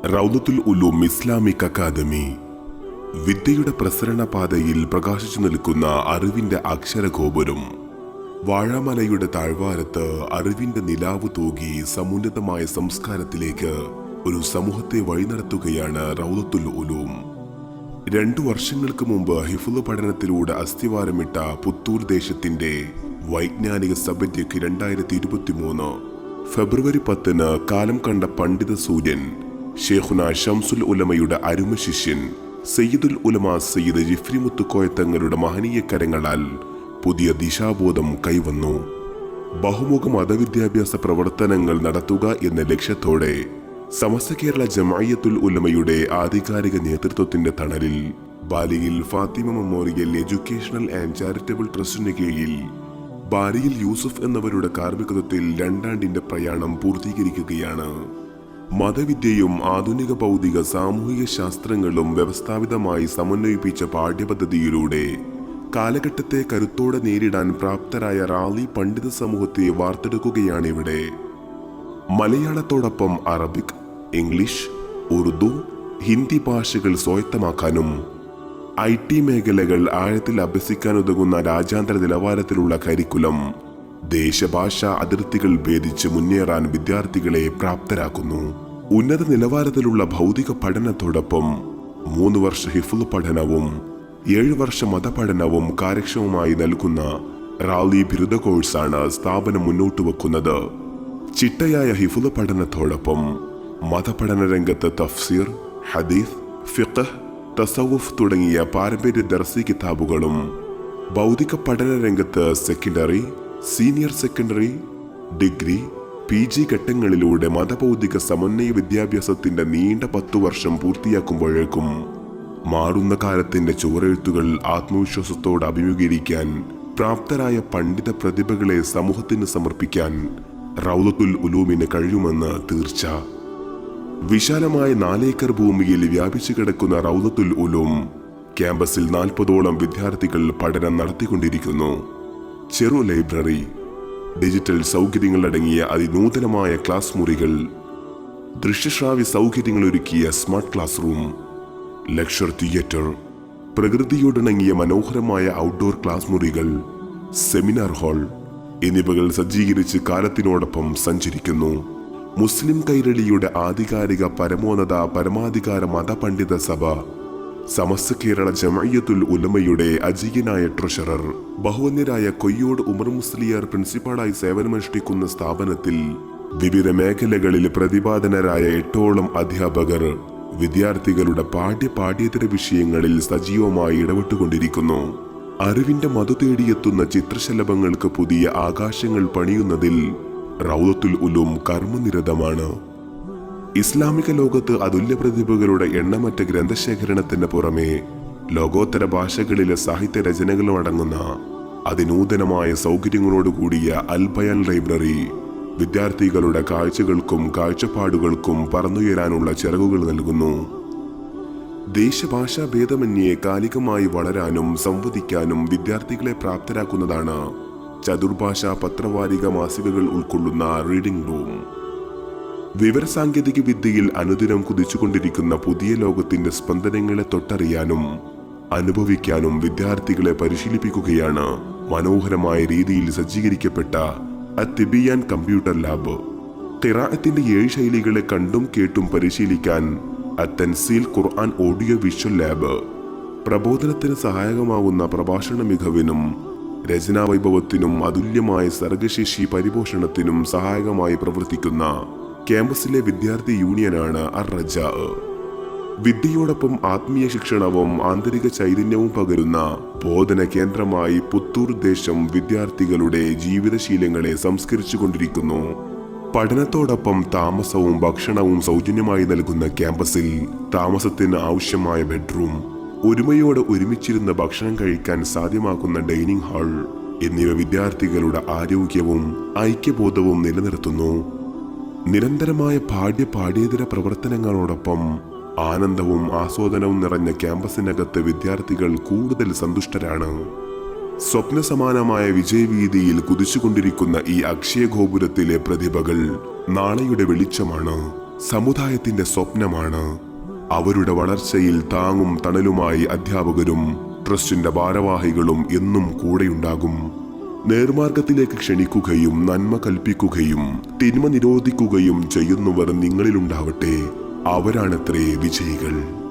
റൗദത്തുൽ Uloom Islamic academy വിദ്യയുടെ പ്രസരണ പാതയിൽ പ്രകാശിച്ചു നിൽക്കുന്ന അറിവിന്റെ അക്ഷരഗോപുരം. വാഴാമലയുടെ താഴ്വാരത്ത് അറിവിന്റെ നിലാവ് തൂകി സമുന്നതമായ സംസ്കാരത്തിലേക്ക് ഒരു സമൂഹത്തെ വഴിനടത്തുകയാണ് റൗദത്തുൽ ഉലൂം. 2 വർഷങ്ങൾക്ക് മുമ്പ് ഹിഫ്ള് പഠനത്തിലൂടെ അസ്ഥിവാരമിട്ട പുത്തൂർ ദേശത്തിന്റെ വൈജ്ഞാനിക സഭയ്ക്ക് 2023 ഫെബ്രുവരി 10 കാലം കണ്ട പണ്ഡിത സൂര്യൻ ഷേഖുന ഷംസുൽ ഉലമയുടെ അരുമ ശിഷ്യൻ സയ്യിദുൽ ഉലമ സയ്യിദ് ജിഫ്രി മുത്തുക്കോയ തങ്ങളുടെ മഹനീയ കരങ്ങളാൽ പുതിയ ദിശാബോധം കൈവന്നു. ബഹുമുഖ മതവിദ്യാഭ്യാസ പ്രവർത്തനങ്ങൾ നടത്തുക എന്ന ലക്ഷ്യത്തോടെ സമസ്ത കേരള ജമഅയ്യത്തുൽ ഉലമയുടെ ആധികാരിക നേതൃത്വത്തിന്റെ തണലിൽ ബാലിയിൽ Fathima memorial educational and charitable ട്രസ്റ്റിന് കീഴിൽ ബാരിയിൽ യൂസുഫ് എന്നവരുടെ കാർമ്മികത്വത്തിൽ 2 ആണ്ടിന്റെ പ്രയാണം പൂർത്തീകരിക്കുകയാണ്. മതവിദ്യയും ആധുനിക ഭൗതിക സാമൂഹിക ശാസ്ത്രങ്ങളും വ്യവസ്ഥാപിതമായി സമന്വയിപ്പിച്ച പാഠ്യപദ്ധതിയിലൂടെ കാലഘട്ടത്തെ കരുത്തോടെ നേരിടാൻ പ്രാപ്തരായ റാലി പണ്ഡിത സമൂഹത്തെ വാർത്തെടുക്കുകയാണിവിടെ. മലയാളത്തോടൊപ്പം അറബിക്, ഇംഗ്ലീഷ്, ഉറുദു, ഹിന്ദി ഭാഷകൾ സ്വായത്തമാക്കാനും IT മേഖലകൾ ആഴത്തിൽ അഭ്യസിക്കാനുതകുന്ന രാജ്യാന്തര നിലവാരത്തിലുള്ള കരിക്കുലം ദേശഭാഷാ അതിർത്തികൾ ഭേദിച്ച് മുന്നേറാൻ വിദ്യാർത്ഥികളെ പ്രാപ്തരാക്കുന്നു. ഉന്നത നിലവാരത്തിലുള്ള ഭൗതിക പഠനത്തോടൊപ്പം 3 വർഷ ഹിഫ്ള് പഠനവും 7 വർഷ മതപഠനവും കാര്യക്ഷമമായി നൽകുന്ന റാലി ബിരുദ കോഴ്സാണ് സ്ഥാപനം മുന്നോട്ട് വെക്കുന്നത്. ചിട്ടയായ ഹിഫ്ള് പഠനത്തോടൊപ്പം മതപഠന രംഗത്ത് തഫ്സീർ, ഹദീസ്, ഫിഖ്, തസവുഫ് തുടങ്ങിയ പാരമ്പര്യ ദർസി കിതാബുകളും, ഭൗതിക പഠന രംഗത്ത് secondary, senior secondary, degree, PG ഘട്ടങ്ങളിലൂടെ മതഭൗതിക സമന്വയ വിദ്യാഭ്യാസത്തിന്റെ നീണ്ട 10 വർഷം പൂർത്തിയാക്കുമ്പോഴേക്കും മാറുന്ന കാലത്തിന്റെ ചുവരെഴുത്തുകൾ ആത്മവിശ്വാസത്തോടെ അഭിമുഖീകരിക്കാൻ പ്രാപ്തരായ പണ്ഡിത പ്രതിഭകളെ സമൂഹത്തിന് സമർപ്പിക്കാൻ റൗദത്തുൽ ഉലൂമിന് കഴിയുമെന്ന് തീർച്ച. വിശാലമായ 4 ഏക്കർ ഭൂമിയിൽ വ്യാപിച്ചു കിടക്കുന്ന റൗദത്തുൽ ഉലൂം ക്യാമ്പസിൽ 40ഓളം വിദ്യാർത്ഥികൾ പഠനം നടത്തിക്കൊണ്ടിരിക്കുന്നു. ചെറു ലൈബ്രറി, ഡിജിറ്റൽ സൗകര്യങ്ങളടങ്ങിയ അതിനൂതനമായ ക്ലാസ് മുറികൾ, ദൃശ്യശ്രാവ്യ സൗകര്യങ്ങൾ ഒരുക്കിയ smart class room, lecture theatre, പ്രകൃതിയോടിണങ്ങിയ മനോഹരമായ ഔട്ട്ഡോർ ക്ലാസ് മുറികൾ, സെമിനാർ ഹാൾ എന്നിവകൾ സജ്ജീകരിച്ച് കാലത്തിനോടൊപ്പം സഞ്ചരിക്കുന്നു. മുസ്ലിം കൈരളിയുടെ ആധികാരിക പരമാധികാര മതപണ്ഡിത സഭ സമസ്ത കേരള ജമഅയ്യത്തുൽ ഉലമയുടെ അജയ്യനായ ട്രഷറർ ബഹുവന്യരായ കൊയ്യോട് ഉമർ മുസ്ലിയാർ പ്രിൻസിപ്പാളായി സേവനമനുഷ്ഠിക്കുന്ന സ്ഥാപനത്തിൽ വിവിധ മേഖലകളിൽ പ്രതിപാദനരായ 8ഓളം അധ്യാപകർ വിദ്യാർത്ഥികളുടെ പാഠ്യേതര വിഷയങ്ങളിൽ സജീവമായി ഇടപെട്ടുകൊണ്ടിരിക്കുന്നു. അറിവിന്റെ മധു തേടിയെത്തുന്ന ചിത്രശലഭങ്ങൾക്ക് പുതിയ ആകാശങ്ങൾ പണിയുന്നതിൽ റൗദത്തുൽ ഉലൂം കർമ്മനിരതമാണ്. ഇസ്ലാമിക ലോകത്ത് അതുല്യ പ്രതിഭകളുടെ എണ്ണമറ്റ ഗ്രന്ഥശേഖരണത്തിന് പുറമെ ലോകോത്തര ഭാഷകളിലെ സാഹിത്യ രചനകളും അടങ്ങുന്ന അതിനൂതനമായ സൗകര്യങ്ങളോടുകൂടിയ അൽ ബയാൻ ലൈബ്രറി വിദ്യാർത്ഥികളുടെ കാഴ്ചകൾക്കും കാഴ്ചപ്പാടുകൾക്കും പറന്നുയരാനുള്ള ചിറകുകൾ നൽകുന്നു. ദേശഭാഷാ ഭേദമന്യേ കാലികമായി വളരാനും സംവദിക്കാനും വിദ്യാർത്ഥികളെ പ്രാപ്തരാക്കുന്നതാണ് ചതുർഭാഷാ പത്രവാരിക മാസികകൾ ഉൾക്കൊള്ളുന്ന റീഡിംഗ് റൂം. വിവരസാങ്കേതിക വിദ്യയിൽ അനുദിനം കുതിച്ചുകൊണ്ടിരിക്കുന്ന പുതിയ ലോകത്തിന്റെ സ്പന്ദനങ്ങളെ തൊട്ടറിയാനും അനുഭവിക്കാനും വിദ്യാർത്ഥികളെ പരിശീലിപ്പിക്കുകയാണ് മനോഹരമായ രീതിയിൽ സജ്ജീകരിക്കപ്പെട്ട അത്തിബിയാൻ കമ്പ്യൂട്ടർ ലാബ്. ഖിറാഅത്തിന്റെ 7 ശൈലികളെ കണ്ടും കേട്ടും പരിശീലിക്കാൻ അത്തൻസീൽ ഖുർആൻ ഓഡിയോ വിഷ്വൽ ലാബ്. പ്രബോധനത്തിന് സഹായകമാവുന്ന പ്രഭാഷണ മികവിനും രചനാ വൈഭവത്തിനും അതുല്യമായ സർഗശേഷി പരിപോഷണത്തിനും സഹായകമായി പ്രവർത്തിക്കുന്ന ക്യാമ്പസിലെ വിദ്യാർത്ഥി യൂണിയനാണ് അർ-റജാ. വിദ്യയോടൊപ്പം ആത്മീയ ശിക്ഷണവും ആന്തരിക ചൈതന്യവും പകരുന്ന ബോധന കേന്ദ്രമായി പുത്തൂർ ദേശം വിദ്യാർത്ഥികളുടെ ജീവിതശീലങ്ങളെ സംസ്കരിച്ചുകൊണ്ടിരിക്കുന്നു. പഠനത്തോടൊപ്പം താമസവും ഭക്ഷണവും സൗജന്യമായി നൽകുന്ന ക്യാമ്പസിൽ താമസത്തിന് ആവശ്യമായ ബെഡ്റൂം, ഒരുമയോടെ ഒരുമിച്ചിരുന്ന് ഭക്ഷണം കഴിക്കാൻ സാധ്യമാക്കുന്ന ഡൈനിങ് ഹാൾ എന്നിവ വിദ്യാർത്ഥികളുടെ ആരോഗ്യവും ഐക്യബോധവും നിലനിർത്തുന്നു. നിരന്തരമായ പാഠ്യേതര പ്രവർത്തനങ്ങളോടൊപ്പം ആനന്ദവും ആസ്വാദനവും നിറഞ്ഞ ക്യാമ്പസിനകത്ത് വിദ്യാർത്ഥികൾ കൂടുതൽ സന്തുഷ്ടരാണ്. സ്വപ്നസമാനമായ വിജയവീതിയിൽ കുതിച്ചുകൊണ്ടിരിക്കുന്ന ഈ അക്ഷയ ഗോപുരത്തിലെ പ്രതിഭകൾ നാളെയുടെ വെളിച്ചമാണ്. സമുദായത്തിന്റെ സ്വപ്നമാണ്. അവരുടെ വളർച്ചയിൽ താങ്ങും തണലുമായി അധ്യാപകരും ട്രസ്റ്റിന്റെ ഭാരവാഹികളും എന്നും കൂടെയുണ്ടാകും. നേർമാർഗത്തിലേക്ക് ക്ഷണിക്കുകയും നന്മ കൽപ്പിക്കുകയും തിന്മ നിരോധിക്കുകയും ചെയ്യുന്നവർ നിങ്ങളിലുണ്ടാവട്ടെ. അവരാണത്രേ വിജയികൾ.